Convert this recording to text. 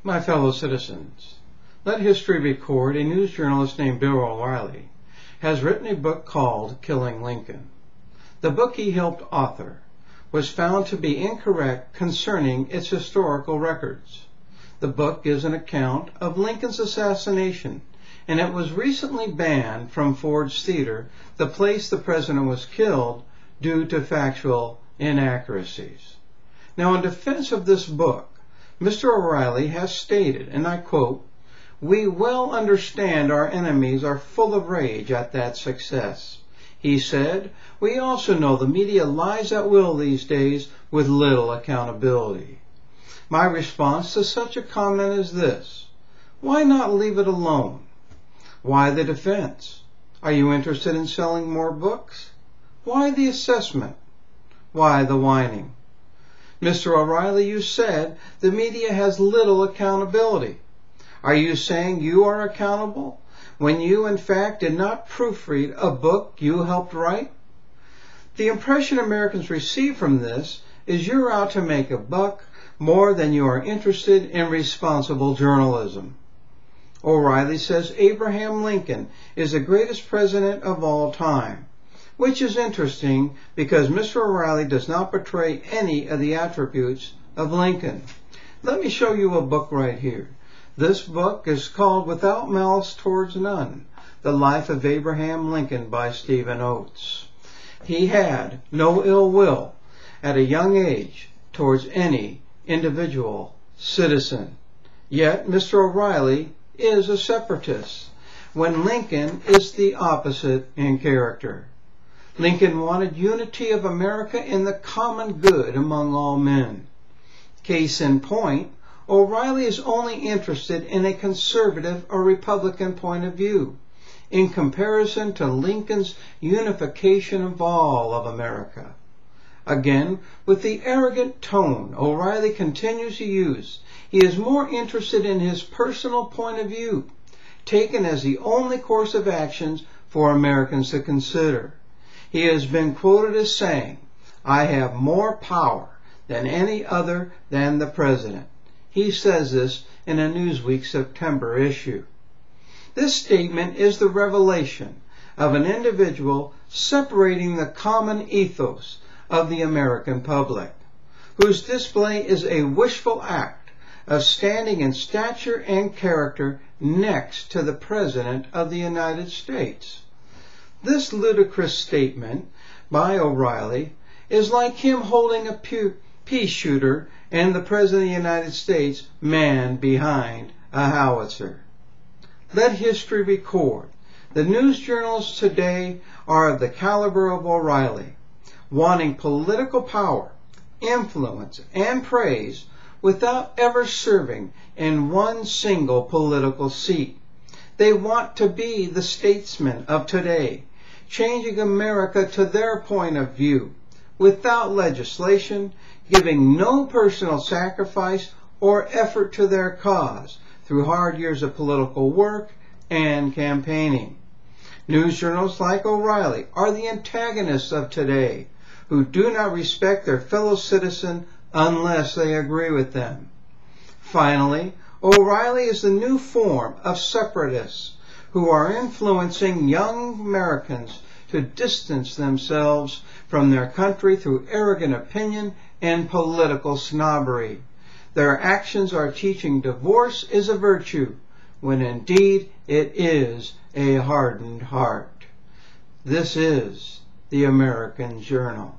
My fellow citizens, let history record a news journalist named Bill O'Reilly has written a book called Killing Lincoln. The book he helped author was found to be incorrect concerning its historical records. The book gives an account of Lincoln's assassination, and it was recently banned from Ford's Theater, the place the president was killed, due to factual inaccuracies. Now, in defense of this book, Mr. O'Reilly has stated, and I quote, "We well understand our enemies are full of rage at that success." He said, "We also know the media lies at will these days with little accountability." My response to such a comment is this: why not leave it alone? Why the defense? Are you interested in selling more books? Why the assessment? Why the whining? Mr. O'Reilly, you said the media has little accountability. Are you saying you are accountable when you, in fact, did not proofread a book you helped write? The impression Americans receive from this is you're out to make a buck more than you are interested in responsible journalism. O'Reilly says Abraham Lincoln is the greatest president of all time, which is interesting because Mr. O'Reilly does not portray any of the attributes of Lincoln. Let me show you a book right here. This book is called Without Malice Towards None, The Life of Abraham Lincoln by Stephen Oates. He had no ill will at a young age towards any individual citizen. Yet Mr. O'Reilly is a separatist, when Lincoln is the opposite in character. Lincoln wanted unity of America in the common good among all men. Case in point, O'Reilly is only interested in a conservative or Republican point of view, in comparison to Lincoln's unification of all of America. Again, with the arrogant tone O'Reilly continues to use, he is more interested in his personal point of view, taken as the only course of actions for Americans to consider. He has been quoted as saying, "I have more power than any other than the president." He says this in a Newsweek September issue. This statement is the revelation of an individual separating the common ethos of the American public, whose display is a wishful act of standing in stature and character next to the President of the United States. This ludicrous statement by O'Reilly is like him holding a pea shooter and the President of the United States man behind a howitzer. Let history record. The news journalists today are of the caliber of O'Reilly, wanting political power, influence, and praise without ever serving in one single political seat. They want to be the statesmen of today, changing America to their point of view, without legislation, giving no personal sacrifice or effort to their cause through hard years of political work and campaigning. News journalists like O'Reilly are the antagonists of today, who do not respect their fellow citizen unless they agree with them. Finally, O'Reilly is the new form of separatists who are influencing young Americans to distance themselves from their country through arrogant opinion and political snobbery. Their actions are teaching divorce is a virtue, when indeed it is a hardened heart. This is the American Journal.